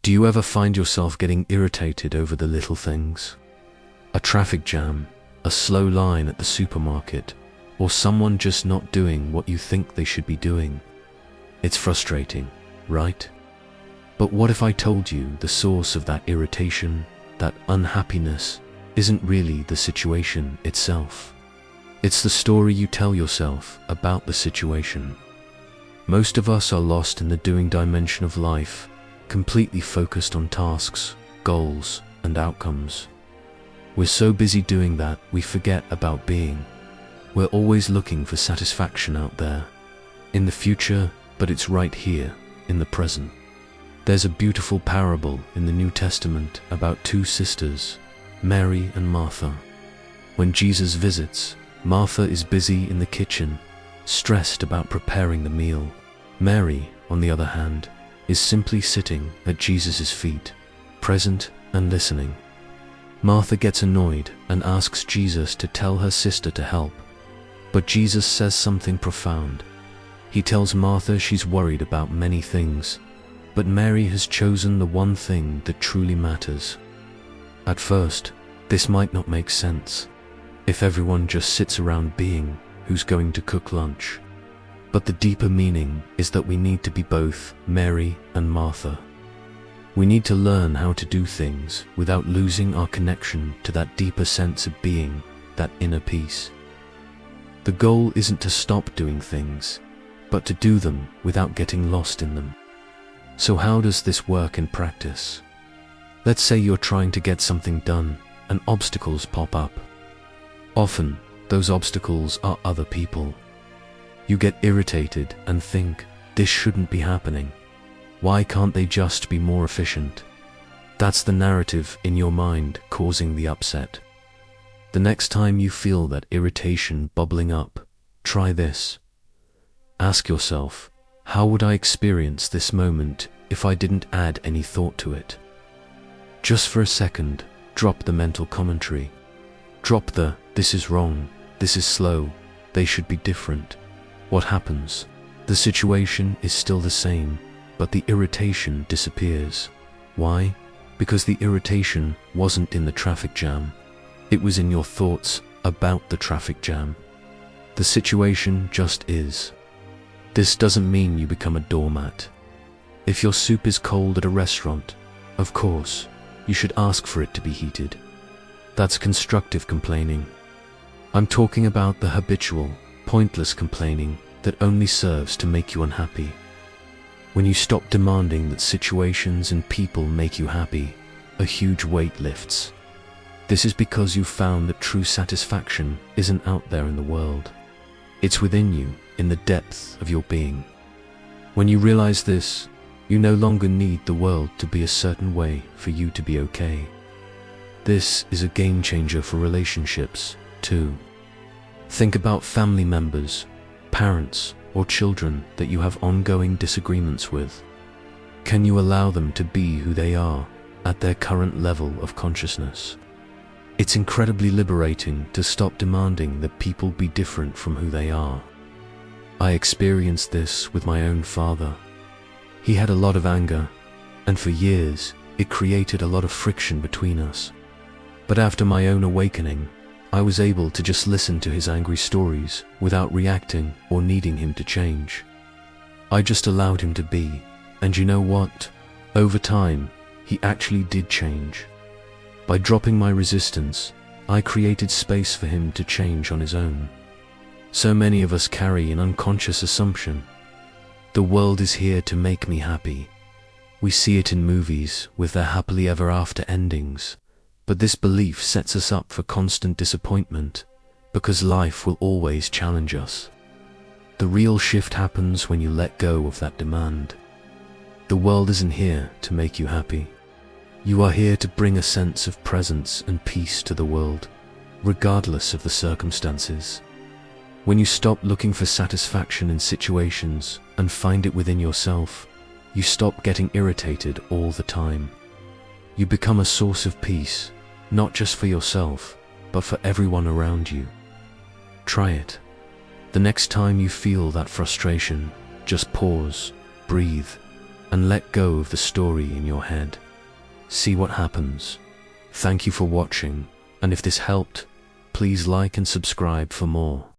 Do you ever find yourself getting irritated over the little things? A traffic jam, a slow line at the supermarket, or someone just not doing what you think they should be doing? It's frustrating, right? But what if I told you the source of that irritation, that unhappiness, isn't really the situation itself? It's the story you tell yourself about the situation. Most of us are lost in the doing dimension of life, completely focused on tasks, goals, and outcomes. We're so busy doing that we forget about being. We're always looking for satisfaction out there, in the future, but it's right here, in the present. There's a beautiful parable in the New Testament about two sisters, Mary and Martha. When Jesus visits, Martha is busy in the kitchen, stressed about preparing the meal. Mary, on the other hand, is simply sitting at Jesus' feet, present and listening. Martha gets annoyed and asks Jesus to tell her sister to help. But Jesus says something profound. He tells Martha she's worried about many things, but Mary has chosen the one thing that truly matters. At first, this might not make sense. If everyone just sits around being, who's going to cook lunch? But the deeper meaning is that we need to be both Mary and Martha. We need to learn how to do things without losing our connection to that deeper sense of being, that inner peace. The goal isn't to stop doing things, but to do them without getting lost in them. So how does this work in practice? Let's say you're trying to get something done and obstacles pop up. Often, those obstacles are other people. You get irritated and think, this shouldn't be happening. Why can't they just be more efficient? That's the narrative in your mind causing the upset. The next time you feel that irritation bubbling up, try this. Ask yourself, how would I experience this moment if I didn't add any thought to it? Just for a second, drop the mental commentary. Drop the, this is wrong, this is slow, they should be different. What happens? The situation is still the same, but the irritation disappears. Why? Because the irritation wasn't in the traffic jam. It was in your thoughts about the traffic jam. The situation just is. This doesn't mean you become a doormat. If your soup is cold at a restaurant, of course, you should ask for it to be heated. That's constructive complaining. I'm talking about the habitual, pointless complaining that only serves to make you unhappy. When you stop demanding that situations and people make you happy, a huge weight lifts. This is because you've found that true satisfaction isn't out there in the world. It's within you, in the depth of your being. When you realize this, you no longer need the world to be a certain way for you to be okay. This is a game changer for relationships, too. Think about family members, parents, or children that you have ongoing disagreements with. Can you allow them to be who they are at their current level of consciousness? It's incredibly liberating to stop demanding that people be different from who they are. I experienced this with my own father. He had a lot of anger, and for years, it created a lot of friction between us. But after my own awakening, I was able to just listen to his angry stories without reacting or needing him to change. I just allowed him to be, and you know what? Over time, he actually did change. By dropping my resistance, I created space for him to change on his own. So many of us carry an unconscious assumption. The world is here to make me happy. We see it in movies with their happily ever after endings. But this belief sets us up for constant disappointment, because life will always challenge us. The real shift happens when you let go of that demand. The world isn't here to make you happy. You are here to bring a sense of presence and peace to the world, regardless of the circumstances. When you stop looking for satisfaction in situations and find it within yourself, you stop getting irritated all the time. You become a source of peace, not just for yourself, but for everyone around you. Try it. The next time you feel that frustration, just pause, breathe, and let go of the story in your head. See what happens. Thank you for watching, and if this helped, please like and subscribe for more.